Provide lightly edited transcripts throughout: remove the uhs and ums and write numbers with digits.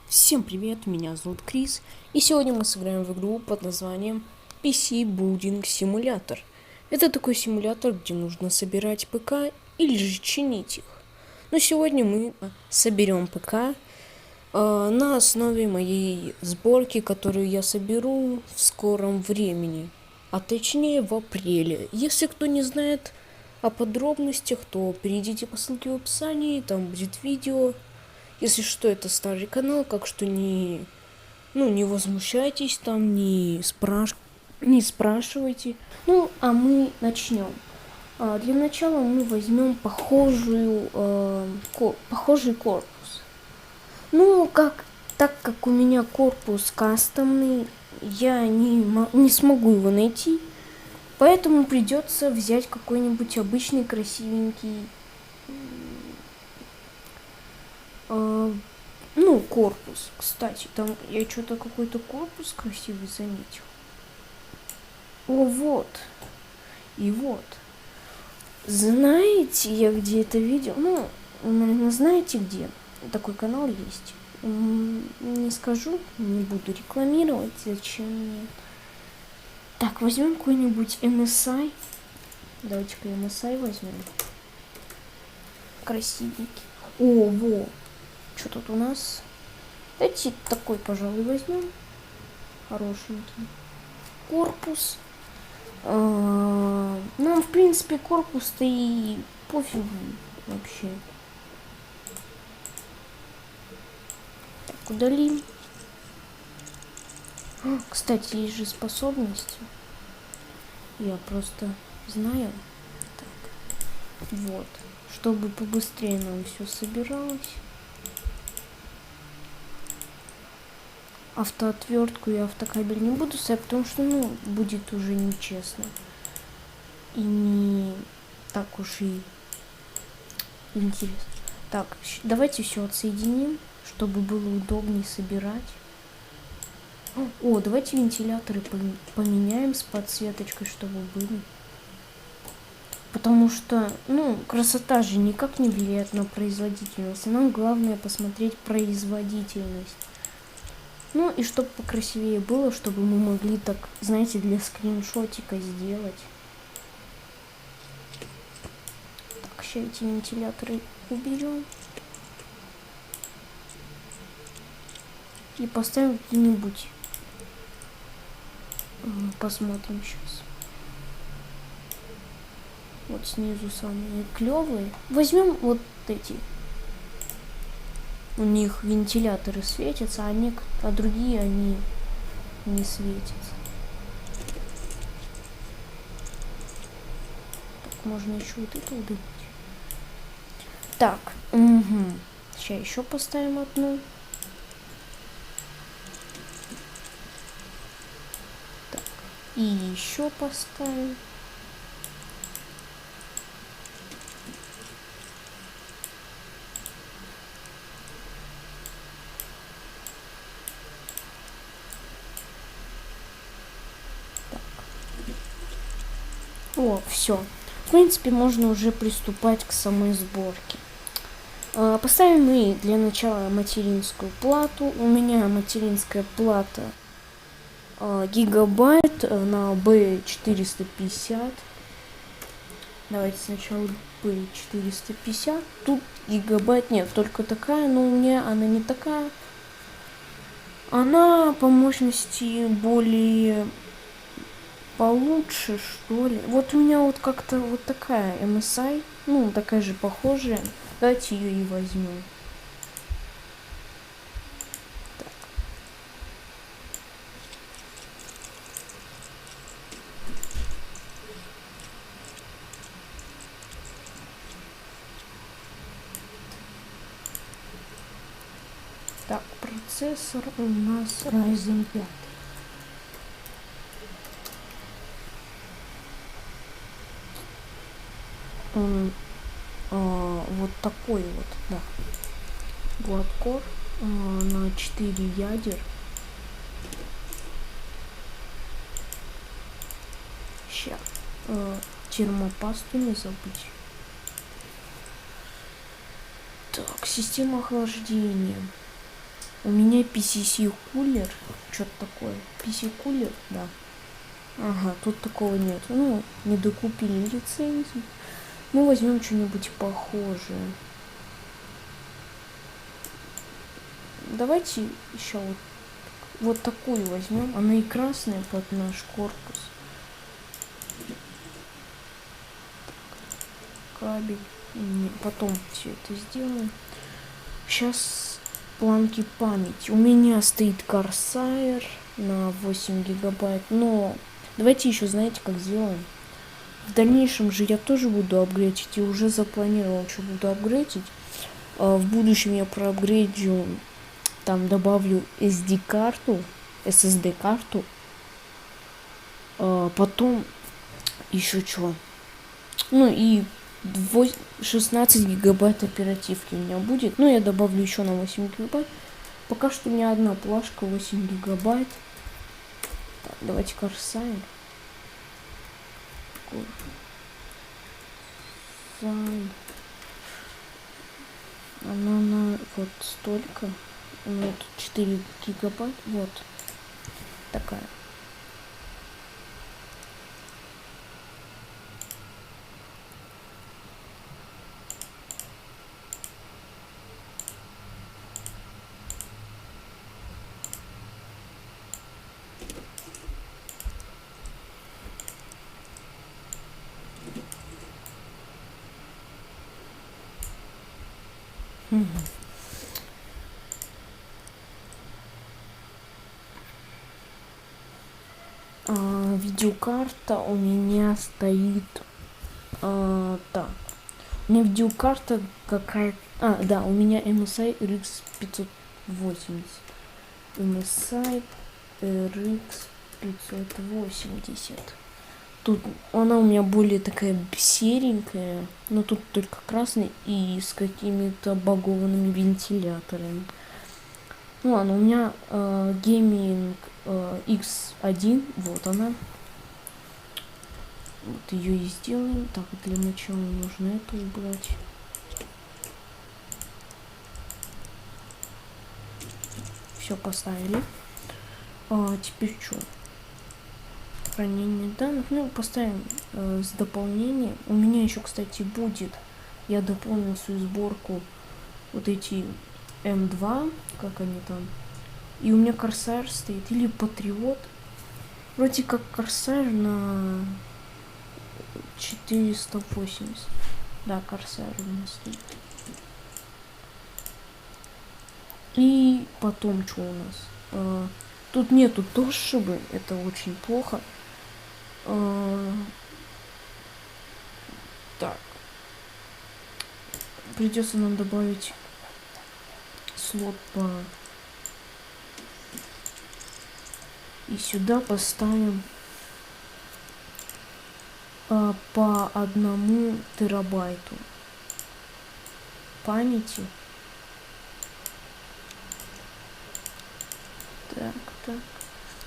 Всем привет, меня зовут Крис, и сегодня мы сыграем в игру под названием PC Building Simulator. Это такой симулятор, где нужно собирать ПК или же чинить их. Но сегодня мы соберем ПК на основе моей сборки, которую я соберу в скором времени, а точнее в апреле. Если кто не знает о подробностях, то перейдите по ссылке в описании, там будет видео. Если что, это старый канал, как что не возмущайтесь там, не спрашивайте. Ну, а мы начнем. Для начала мы возьмем похожий корпус. Ну, так как у меня корпус кастомный, я не смогу его найти, поэтому придется взять какой-нибудь обычный красивенький корпус. Кстати, там я что-то какой-то корпус красивый заметил. О, вот. И вот. Знаете, я где это видел? Ну, наверное, знаете где? Такой канал есть. Не скажу, не буду рекламировать, зачем мне. Так, возьмем какой-нибудь MSI. Давайте-ка MSI возьмем. Красивенький. О, во. Что тут у нас? Давайте такой, пожалуй, возьмем. Хорошенький. Корпус. Нам, в принципе, корпус-то и пофигу вообще. Так, удалим. Кстати, есть же способности. Я просто знаю. Так. Вот. Чтобы побыстрее нам все собиралось. Автоотвертку и автокабель не буду ставить, потому что, будет уже нечестно. И не так уж и интересно. Так, давайте все отсоединим, чтобы было удобнее собирать. О, давайте вентиляторы поменяем с подсветочкой, чтобы были. Потому что, красота же никак не влияет на производительность. Нам главное посмотреть производительность. Ну и чтобы покрасивее было, чтобы мы могли так, знаете, для скриншотика сделать. Так, сейчас эти вентиляторы уберем. И поставим где-нибудь. Посмотрим сейчас. Вот снизу самые клевые. Возьмем вот эти. У них вентиляторы светятся, а другие они не светятся. Так, можно еще вот это удалить. Так, сейчас еще поставим одну. Так, и еще поставим. О, все. В принципе, можно уже приступать к самой сборке. Поставим мы для начала материнскую плату. У меня материнская плата гигабайт на B450. Давайте сначала B450. Тут гигабайт нет, только такая, но у меня она не такая. Она по мощности более получше, что ли. Вот у меня вот как-то вот такая MSI, такая же похожая. Давайте ее и возьмем. Так. Так, процессор у нас Ryzen 5. Вот такой вот, да. Gladcore на 4 ядер. Сейчас. Термопасту не забыть. Так, система охлаждения. У меня PCC кулер. Что-то такое. PC кулер, да. Ага, тут такого нет. Ну, не докупили лицензию. Мы возьмем что-нибудь похожее. Давайте еще вот такую возьмем. Она и красная под наш корпус. Кабель. Потом все это сделаем. Сейчас планки памяти. У меня стоит Corsair на 8 гигабайт. Но давайте еще, знаете, как сделаем. В дальнейшем же я тоже буду апгрейдить. И уже запланировал, что буду апгрейдить. В будущем я проапгрейджу. Там добавлю SD-карту, SSD-карту. Потом еще что. Ну и 16 гигабайт оперативки у меня будет. Ну, я добавлю еще на 8 гигабайт. Пока что у меня одна плашка 8 гигабайт. Так, давайте Corsair. Она на вот столько. У меня тут 4 гигабайт. Вот. Такая. Видеокарта у меня стоит так. У меня видеокарта какая-то. Да, у меня MSI RX 580. MSI RX 580. Тут она у меня более такая серенькая, но тут только красный и с какими-то багованными вентиляторами. Ну ладно, у меня Gaming X1, вот она. Вот ее и сделаем. Так, для начала нужно это убрать. Все поставили. Теперь что? Хранение данных. Ну, поставим с дополнением. У меня еще, кстати, будет. Я дополнил свою сборку. Вот эти М2, как они там. И у меня Corsair стоит. Или Патриот. Вроде как Corsair на 480. Да, Corsair у меня стоит. И потом что у нас? Тут нету тошибы. Это очень плохо. Так. Придется нам добавить слот по... И сюда поставим по 1 терабайту памяти. Так.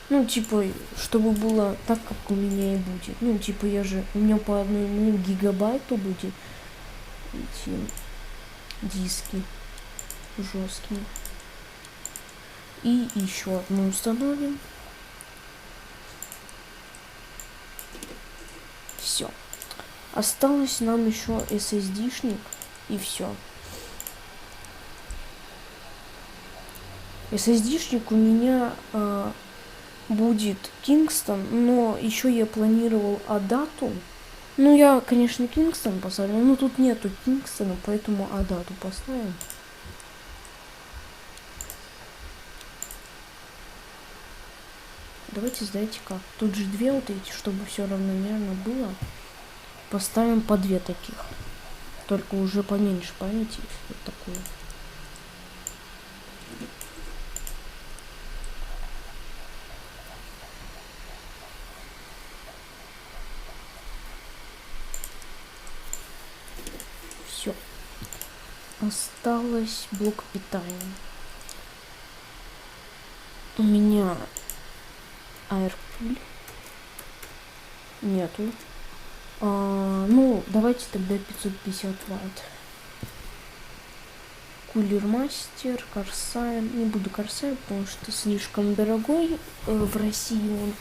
Ну, типа, чтобы было так, как у меня и будет. Ну, типа, у меня по 1 гигабайту будет эти диски жесткие. И еще одну установим. Все. Осталось нам еще SSD-шник и все. SSD-шник у меня будет Kingston, но еще я планировал Адату. Ну, я, конечно, Kingston поставлю, но тут нету Kingston, поэтому Адату поставим. Давайте, знаете как, тут же 2 вот эти, чтобы все равномерно было. Поставим по 2 таких. Только уже поменьше памяти. Вот такую. Все. Осталось блок питания. У меня Airpool нету. Ну, давайте тогда 550 ватт. Кулер Мастер, Корсай. Не буду Корсай, потому что слишком дорогой в России он.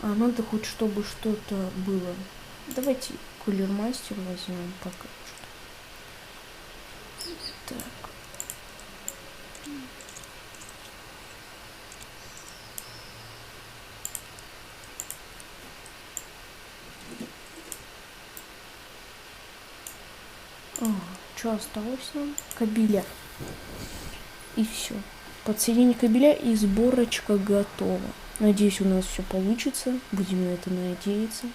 А надо хоть чтобы что-то было. Давайте Кулер Мастер возьмем пока что. Так. Что осталось нам? Кабеля. И все. Подсоединение кабеля и сборочка готова. Надеюсь, у нас все получится. Будем на это надеяться.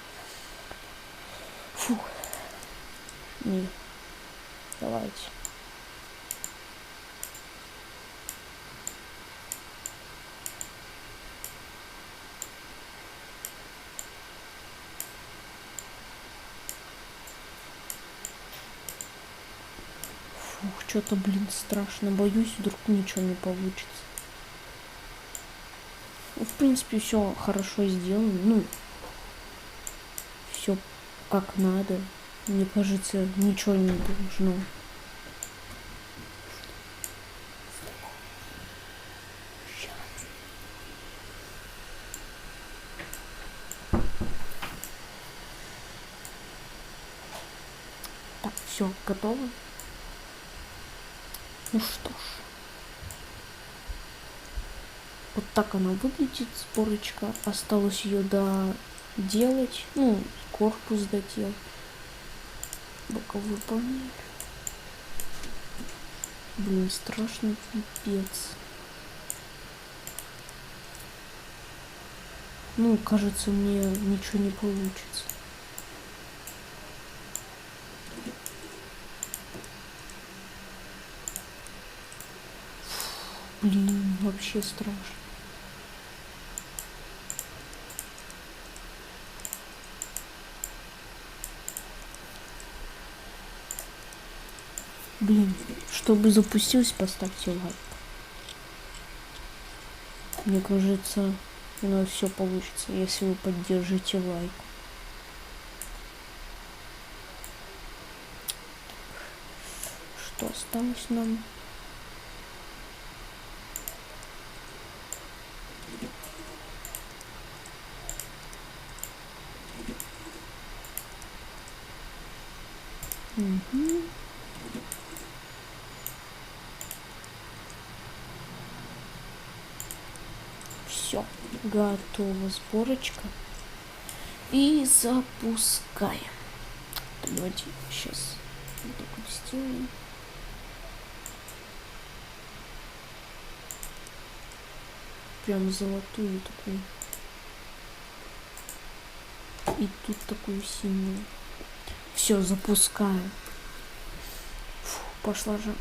Фух. Не. Давайте. Фух, что-то, страшно. Боюсь, вдруг ничего не получится. Ну, в принципе, все хорошо сделано. Ну, все как надо. Мне кажется, ничего не должно. Так, все, готово. Ну что ж. Вот так она выглядит, сборочка. Осталось ее доделать. Ну, корпус доделать. Боковой панель. Блин, страшный пипец. Ну, кажется, мне ничего не получится. Блин, вообще страшно. Блин, чтобы запустилось, поставьте лайк. Мне кажется, у нас все получится, если вы поддержите лайк. Что осталось нам? Угу. Все, готова сборочка. И запускаем. Давайте сейчас вот так вот сделаем. Прям золотую такую. И тут такую синюю. Все, запускаю. Фу, пошла же.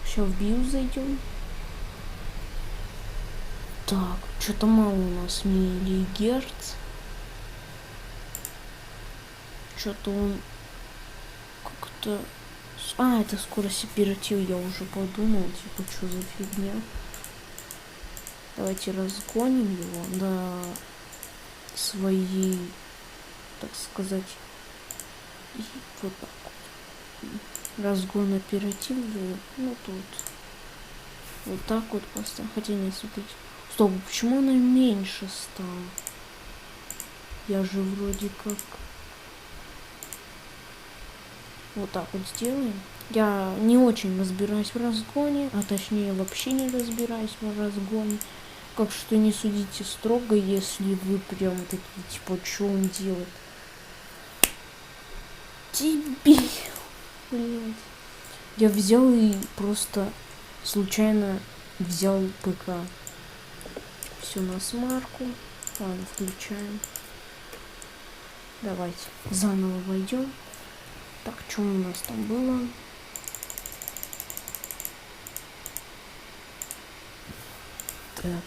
Все, в BIOS зайдем. Так, что-то мало у нас миллигерц. Что-то он как-то... А, это скорость оператив, я уже подумал, типа, что за фигня. Давайте разгоним его до своей, так сказать, и вот так вот. Разгон оперативный, ну тут вот так вот поставим. Хотя не смотрите. Стоп, почему она меньше стала? Я же вроде как... Вот так вот сделаем. Я не очень разбираюсь в разгоне, а точнее вообще не разбираюсь в разгоне. Как что не судите строго, если вы прям такие, типа, что он делает? Тебе, блин. Я взял и просто случайно взял ПК. Все на смарку. Ладно, включаем. Давайте заново войдем. Так, что у нас там было? Так.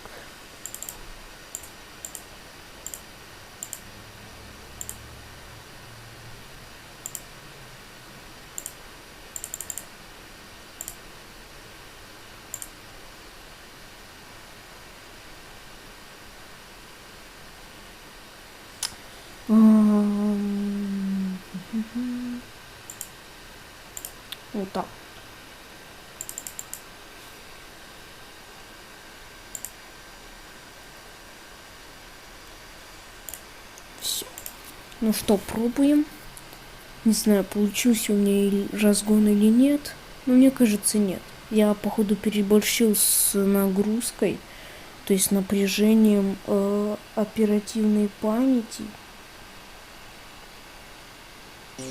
Вот так. Все. Ну что, пробуем. Не знаю, получился у меня разгон или нет. Но мне кажется, нет. Я, походу, переборщил с нагрузкой, то есть напряжением оперативной памяти. Так,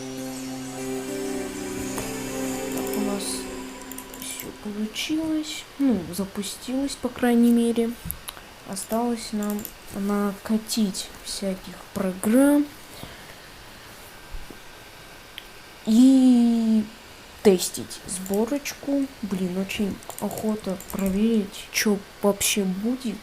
у нас все получилось. Ну, запустилось, по крайней мере. Осталось нам накатить всяких программ и тестить сборочку. Блин, очень охота проверить, что вообще будет.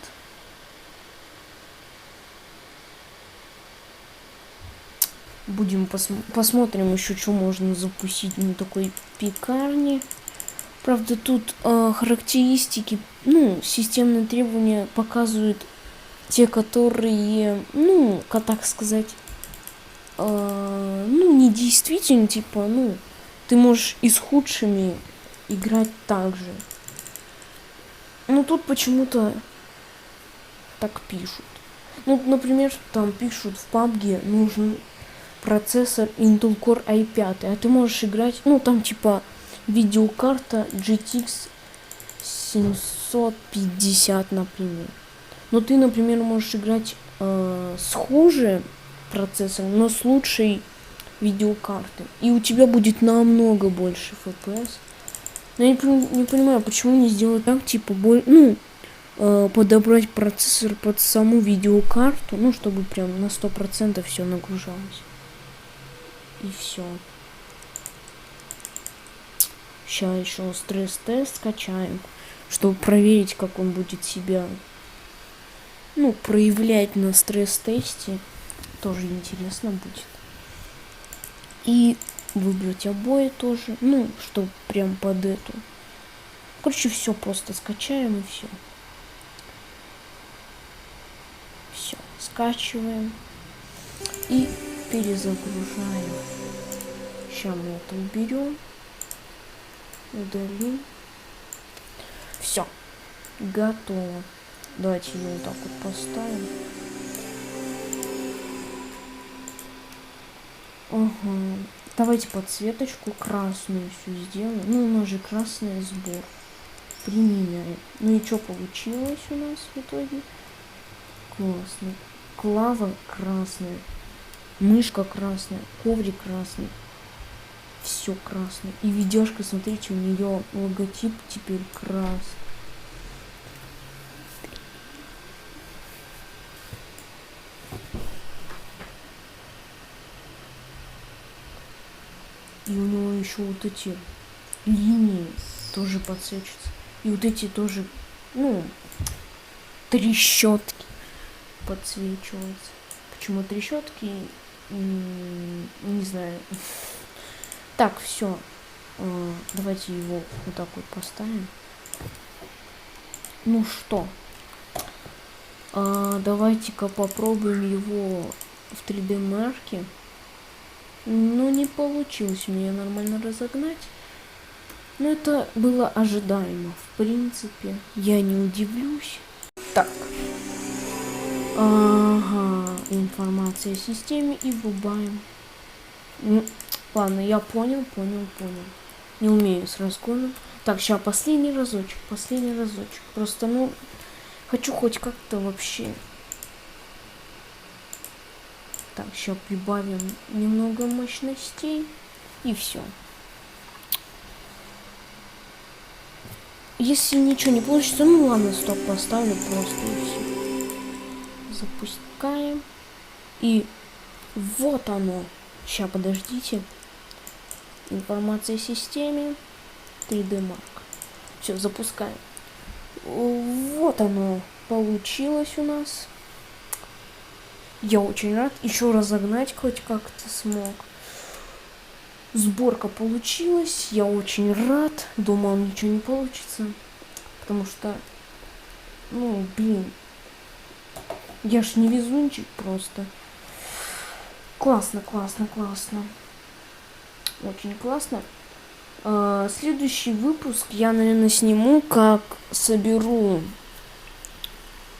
Будем посмотрим еще, что можно запустить на такой пекарне. Правда, тут характеристики, ну, системные требования показывают те, которые, ну, как так сказать, ну, не действительно, типа, ну, ты можешь и с худшими играть так же. Но тут почему-то так пишут. Ну, например, там пишут в PUBG нужен процессор Intel Core i5, а ты можешь играть, ну, там типа видеокарта GTX 750, например. Но ты, например, можешь играть с хуже процессором, но с лучшей видеокарты. И у тебя будет намного больше FPS. Но я не понимаю, почему не сделать так, типа, подобрать процессор под саму видеокарту, ну, чтобы прям на 100% все нагружалось. И все. Сейчас еще стресс-тест скачаем, чтобы проверить, как он будет себя, ну, проявлять на стресс-тесте. Тоже интересно будет. И выбрать обои тоже, ну, чтобы прям под эту. Короче, все просто скачаем и все. Все, скачиваем и перезагружаем. Сейчас мы это уберем, удалим. Все, готово. Давайте ее вот так вот поставим. Ага. Давайте подсветочку красную все сделаем. Ну, у нас же красный сбор. Применяем. Ну и что получилось у нас в итоге? Классно. Клава красная. Мышка красная. Коврик красный. Все красное. И видяшка, смотрите, у нее логотип теперь красный. И у него еще вот эти линии тоже подсвечиваются. И вот эти тоже, ну, трещотки подсвечиваются. Почему трещотки? Не знаю. Так, все. Давайте его вот так вот поставим. Ну что? Давайте-ка попробуем его в 3D марке. Но не получилось у меня нормально разогнать. Но это было ожидаемо. В принципе, я не удивлюсь. Так. Ага, информация о системе и врубаем. Ладно, я понял. Не умею с разгоном. Так, сейчас последний разочек. Просто, ну, хочу хоть как-то вообще. Так, сейчас прибавим немного мощностей. И все. Если ничего не получится, ну ладно, стоп, поставлю просто и все. Запускаем. И вот оно. Сейчас, подождите. Информация о системе. 3D Mark. Все, запускаем. Вот оно получилось у нас. Я очень рад. Еще разогнать хоть как-то смог. Сборка получилась. Я очень рад. Думал, ничего не получится. Потому что, ну, блин. Я ж не везунчик просто. Классно. Очень классно. Следующий выпуск я, наверное, сниму, как соберу.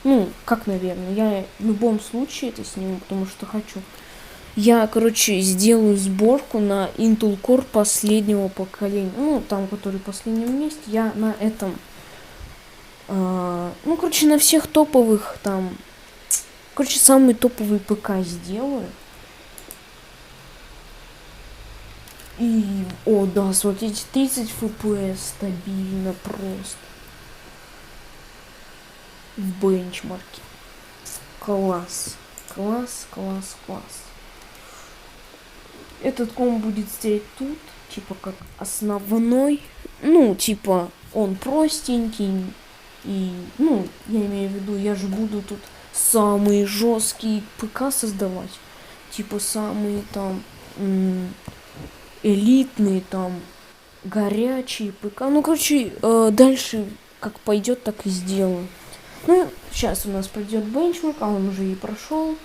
Ну, как, наверное, я в любом случае это сниму, потому что хочу. Я, короче, сделаю сборку на Intel Core последнего поколения. Ну, там, который в последнем месте. Я на этом... ну, короче, на всех топовых там... Короче, самый топовый ПК сделаю. И... О, да, смотрите, 30 FPS стабильно просто. В бенчмарке. Класс. Класс, класс, класс. Этот комп будет стоять тут, типа как основной. Ну, типа, он простенький. И, ну, я имею в виду, я же буду тут самые жесткие ПК создавать. Типа самые там элитные, там горячие ПК. Ну, короче, дальше как пойдет, так и сделаю. Ну, сейчас у нас пойдет бенчмарк, а он уже и прошел.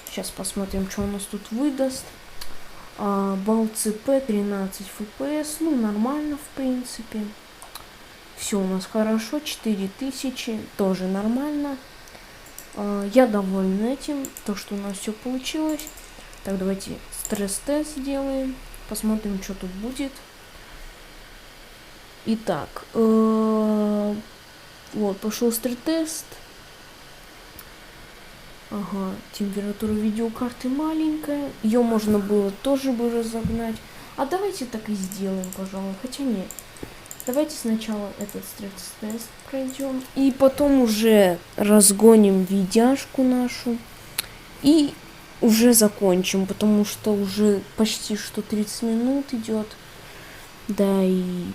Сейчас посмотрим, что у нас тут выдаст. Бал ЦП 13 FPS, ну нормально в принципе. Все у нас хорошо, 4000, тоже нормально. Я доволен этим, то что у нас все получилось. Так, давайте стресс-тест сделаем, посмотрим, что тут будет. Итак, вот, пошел стресс-тест. Ага, температура видеокарты маленькая. Ее можно было тоже бы разогнать. А давайте так и сделаем, пожалуй. Хотя нет. Давайте сначала этот стресс-тест пройдем. И потом уже разгоним видяшку нашу. И уже закончим. Потому что уже почти что 30 минут идет. Да, и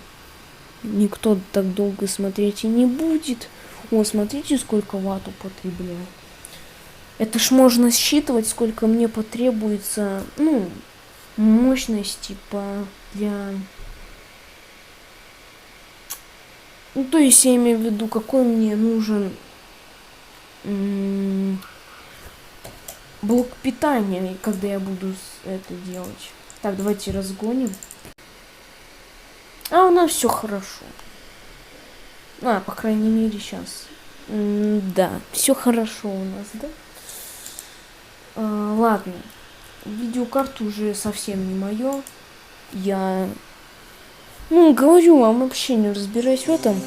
никто так долго смотреть и не будет. О, смотрите, сколько ватт употребляет. Это ж можно считывать, сколько мне потребуется, ну, мощности для... Ну, то есть я имею в виду, какой мне нужен блок питания, когда я буду это делать. Так, давайте разгоним. А у нас все хорошо. По крайней мере, сейчас. Да, все хорошо у нас, да? Ладно, видеокарта уже совсем не мое. Я, говорю вам, вообще не разбираюсь в этом.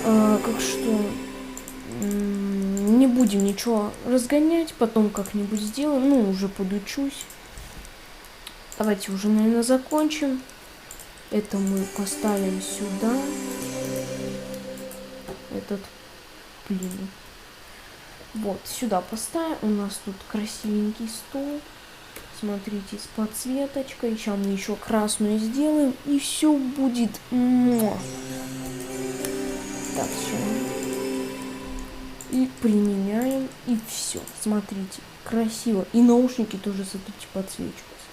Как что, не будем ничего разгонять, потом как-нибудь сделаем, уже подучусь. Давайте уже, наверное, закончим. Это мы поставим сюда. Этот, Вот, сюда поставим. У нас тут красивенький стол. Смотрите, с подсветочкой. Сейчас мы еще красную сделаем. И все будет. Так, все. И применяем. И все. Смотрите, красиво. И наушники тоже, смотрите, подсвечиваются.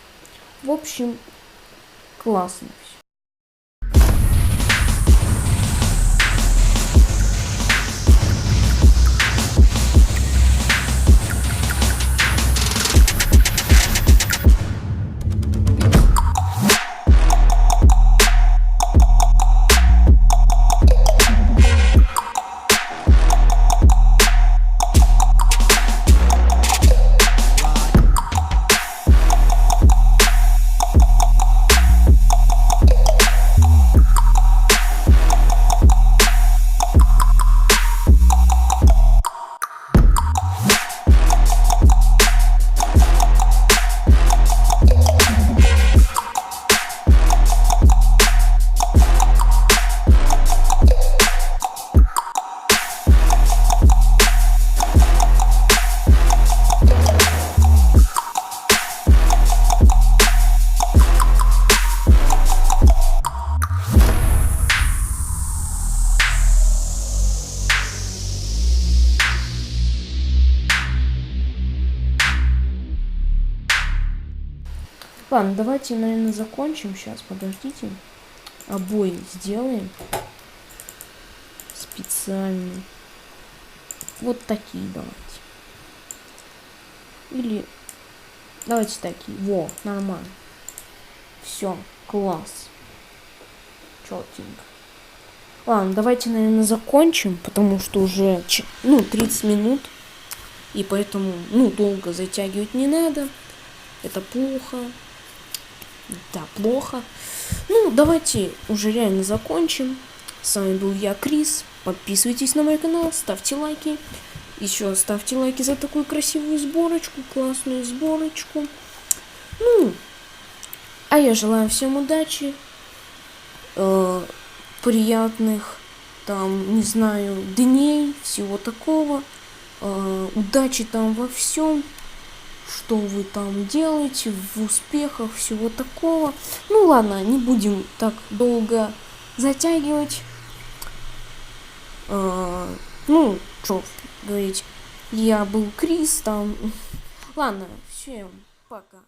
В общем, классно все. Ладно, давайте, наверное, закончим сейчас. Подождите. Обои сделаем. Специально. Вот такие давайте. Или давайте такие. Во, нормально. Все, класс. Чётенько. Ладно, давайте, наверное, закончим, потому что уже, 30 минут. И поэтому, долго затягивать не надо. Это плохо. Да, плохо. Давайте уже реально закончим. С вами был я, Крис. Подписывайтесь на мой канал, ставьте лайки. Еще ставьте лайки за такую красивую сборочку, классную сборочку. А я желаю всем удачи, приятных, не знаю, дней, всего такого. Удачи там во всем, что вы там делаете, в успехах, всего такого. Ладно, не будем так долго затягивать. Что говорить, я был Крис там. Ладно, всем пока.